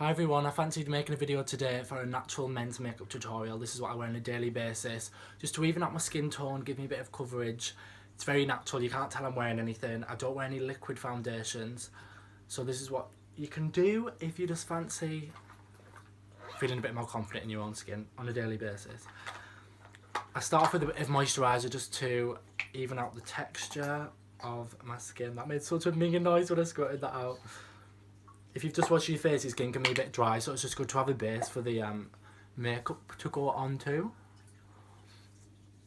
Hi everyone, I fancied making a video today for a natural men's makeup tutorial. This is what I wear on a daily basis, just to even out my skin tone, give me a bit of coverage. It's very natural, you can't tell I'm wearing anything. I don't wear any liquid foundations. So this is what you can do if you just fancy feeling a bit more confident in your own skin on a daily basis. I start off with a bit of moisturiser just to even out the texture of my skin. That made such a minging noise when I squirted that out. If you've just washed your face, your skin can be a bit dry, so it's just good to have a base for the makeup to go onto.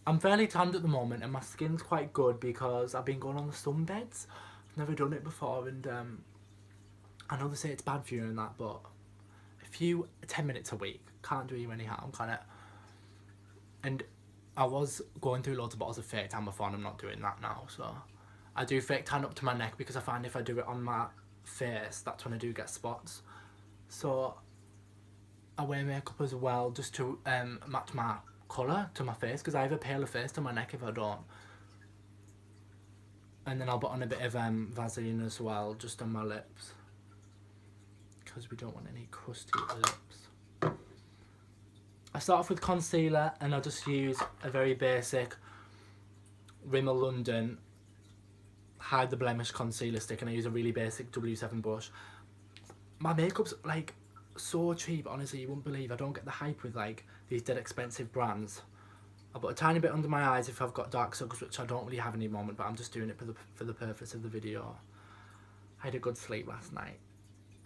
I'm fairly tanned at the moment and my skin's quite good because I've been going on the sunbeds. I've never done it before, and I know they say it's bad for you and that, but a few 10 minutes a week can't do you any harm, can it? And I was going through loads of bottles of fake tan before, and I'm not doing that now, so I do fake tan up to my neck because I find if I do it on my face, that's when I do get spots. So I wear makeup as well just to match my colour to my face, because I have a paler face to my neck if I don't. And then I'll put on a bit of Vaseline as well, just on my lips, because we don't want any crusty lips. I start off with concealer, and I'll just use a very basic Rimmel London Hide the Blemish concealer stick, and I use a really basic W7 brush. My makeup's like so cheap, honestly, you wouldn't believe. I don't get the hype with like these dead expensive brands. I put a tiny bit under my eyes if I've got dark circles, which I don't really have any moment, but I'm just doing it for the purpose of the video. I had a good sleep last night.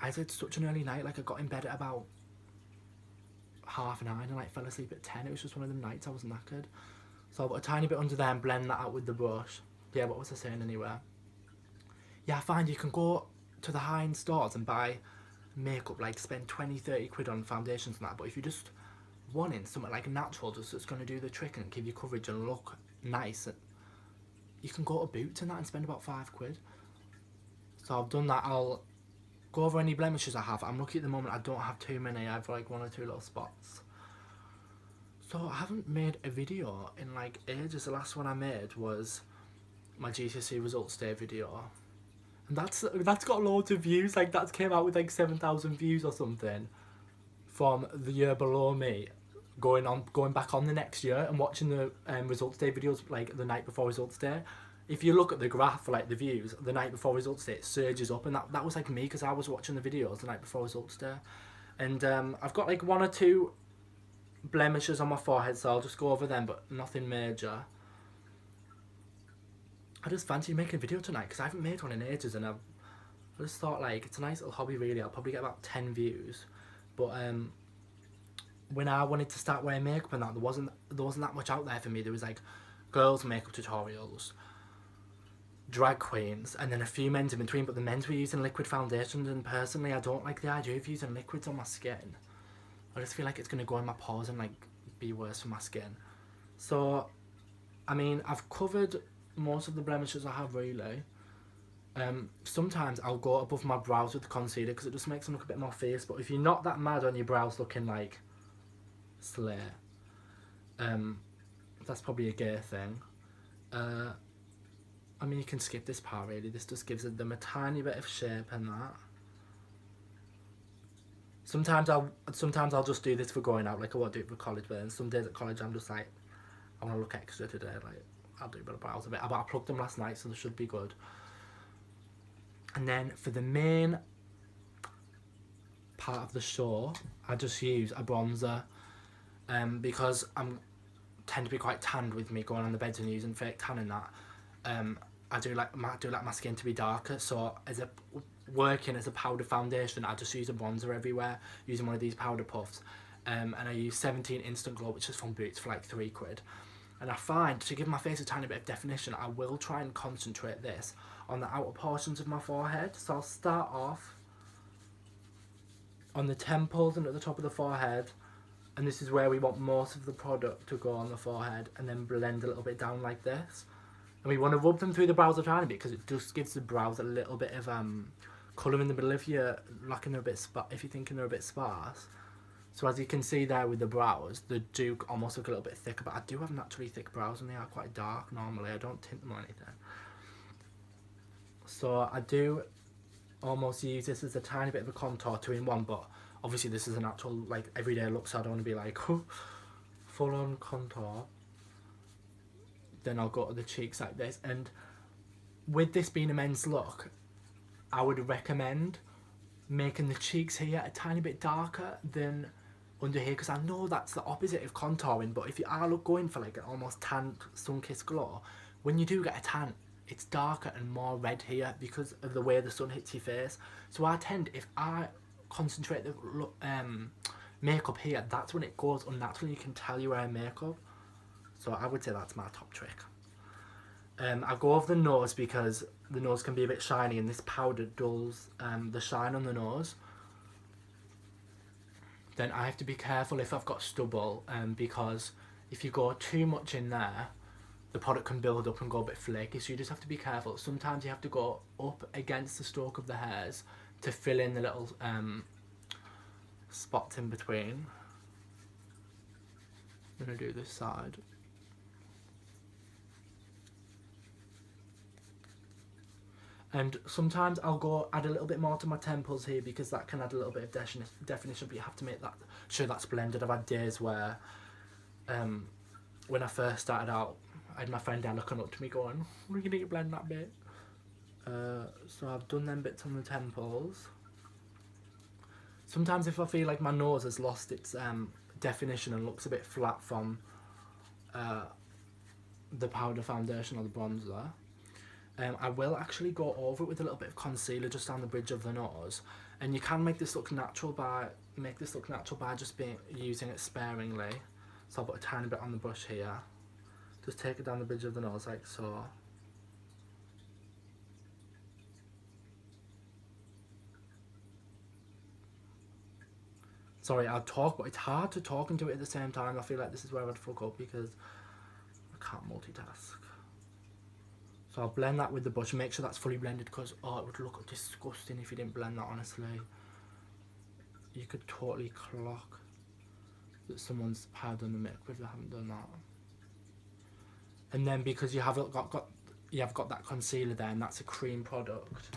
I had such an early night, like I got in bed at about 9:30 and like fell asleep at 10. It was just one of them nights I was knackered. So I put a tiny bit under there and blend that out with the brush. Yeah, what was I saying anyway? Yeah, I find you can go to the high-end stores and buy makeup, like spend 20-30 quid on foundations and that, but if you just wanting something like natural, just that's going to do the trick and give you coverage and look nice, you can go to Boots and that and spend about 5 quid. So I've done that. I'll go over any blemishes I have. I'm lucky at the moment I don't have too many. I have like 1 or 2 little spots. So I haven't made a video in like ages. The last one I made was my GCSE results day video, and that's got loads of views. Like that came out with like 7,000 views or something from the year below me, going back on the next year and watching the results day videos like the night before results day. If you look at the graph for like the views the night before results day, it surges up, and that was like me because I was watching the videos the night before results day. And I've got like 1 or 2 blemishes on my forehead, so I'll just go over them, but nothing major. I just fancy making a video tonight because I haven't made one in ages, and I just thought like it's a nice little hobby really. I'll probably get about 10 views, but when I wanted to start wearing makeup and that, there wasn't that much out there for me. There was like girls makeup tutorials, drag queens, and then a few men's in between, but the men's were using liquid foundations, and personally I don't like the idea of using liquids on my skin. I just feel like it's going to go in my pores and like be worse for my skin. So I mean, I've covered most of the blemishes I have really. Sometimes I'll go above my brows with the concealer because it just makes them look a bit more fierce, but if you're not that mad on your brows looking like slay, that's probably a gay thing. I mean, you can skip this part really. This just gives them a tiny bit of shape and that. Sometimes I'll just do this for going out, like I won't do it for college, but then some days at college I'm just like, I want to look extra today, like I'll do a bit of brows a bit. But I plugged them last night, so they should be good. And then for the main part of the show, I just use a bronzer, because I tend to be quite tanned with me going on the beds and using fake tan and that. I do like my skin to be darker, so working as a powder foundation, I just use a bronzer everywhere using one of these powder puffs, and I use 17 Instant Glow, which is from Boots, for like 3 quid. And I find to give my face a tiny bit of definition, I will try and concentrate this on the outer portions of my forehead. So I'll start off on the temples and at the top of the forehead, and this is where we want most of the product to go on the forehead, and then blend a little bit down like this. And we want to rub them through the brows a tiny bit because it just gives the brows a little bit of colour in the middle if you're lacking a bit if you're thinking they're a bit sparse. So as you can see there with the brows, they do almost look a little bit thicker, but I do have naturally thick brows and they are quite dark normally. I don't tint them or anything. So I do almost use this as a tiny bit of a contour 2-in-1, but obviously this is an actual like everyday look, so I don't want to be like full on contour. Then I'll go to the cheeks like this, and with this being a men's look, I would recommend making the cheeks here a tiny bit darker than under here, because I know that's the opposite of contouring, but if you are going for like an almost tan sun-kissed glow, when you do get a tan, it's darker and more red here because of the way the sun hits your face. So I tend, if I concentrate the makeup here, that's when it goes unnatural. You can tell you're wearing makeup. So I would say that's my top trick. I go over the nose because the nose can be a bit shiny, and this powder dulls the shine on the nose. Then I have to be careful if I've got stubble, because if you go too much in there, the product can build up and go a bit flaky, so you just have to be careful. Sometimes you have to go up against the stalk of the hairs to fill in the little spots in between. I'm going to do this side. And sometimes I'll go add a little bit more to my temples here because that can add a little bit of definition, but you have to make that sure that's blended. I've had days where when I first started out, I had my friend down looking up to me going, "We're gonna blend that bit." So I've done them bits on the temples. Sometimes if I feel like my nose has lost its definition and looks a bit flat from the powder foundation or the bronzer, I will actually go over it with a little bit of concealer just down the bridge of the nose, and you can make this look natural by just using it sparingly. So I'll put a tiny bit on the brush here. Just take it down the bridge of the nose like so. Sorry, I'll talk, but it's hard to talk and do it at the same time. I feel like this is where I'd fuck up because I can't multitask. So I'll blend that with the brush and make sure that's fully blended, because it would look disgusting if you didn't blend that, honestly. You could totally clock that someone's powdered the makeup if they haven't done that. And then because you have got that concealer there, and that's a cream product,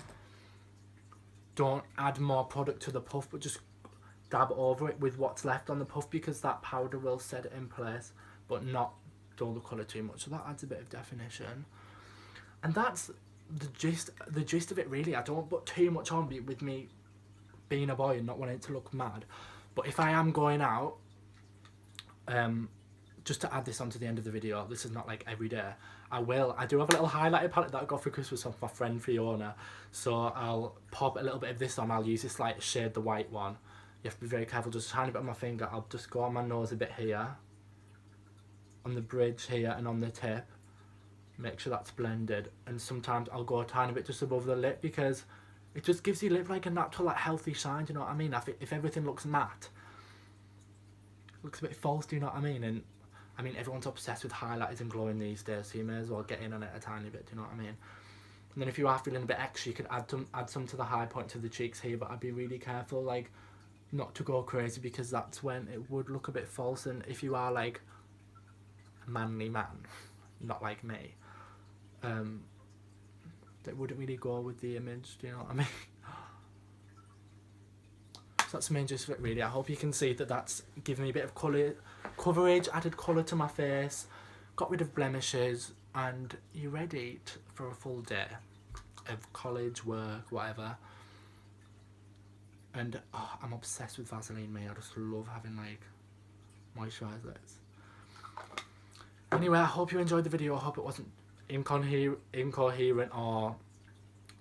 don't add more product to the puff, but just dab over it with what's left on the puff, because that powder will set it in place but not dull the colour too much, so that adds a bit of definition. And that's the gist of it, really. I don't put too much on with me being a boy and not wanting it to look mad. But if I am going out, just to add this on to the end of the video, this is not like every day, I do have a little highlighter palette that I got for Christmas off my friend Fiona, so I'll pop a little bit of this on. I'll use this light shade, the white one. You have to be very careful, just a tiny bit on my finger. I'll just go on my nose a bit here, on the bridge here and on the tip. Make sure that's blended, and sometimes I'll go a tiny bit just above the lip because it just gives your lip like a natural, like healthy shine, do you know what I mean? If everything looks matte, it looks a bit false, do you know what I mean? And I mean, everyone's obsessed with highlighters and glowing these days, so you may as well get in on it a tiny bit, do you know what I mean? And then if you are feeling a bit extra, you could add some to the high points of the cheeks here, but I'd be really careful, like, not to go crazy, because that's when it would look a bit false. And if you are like a manly man, not like me, that wouldn't really go with the image, do you know what I mean? So that's the main gist of it, really. I hope you can see that that's given me a bit of coverage, added colour to my face, got rid of blemishes, and you're ready for a full day of college, work, whatever. And I'm obsessed with Vaseline, mate. I just love having like moisturisers. Anyway, I hope you enjoyed the video. I hope it wasn't incoherent or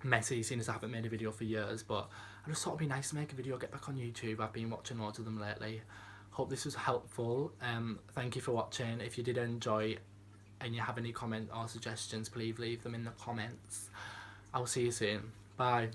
messy, seeing as I haven't made a video for years, but I just thought it'd be nice to make a video, get back on YouTube. I've been watching loads of them lately. Hope this was helpful. Thank you for watching. If you did enjoy and you have any comment or suggestions, please leave them in the comments. I'll see you soon. Bye.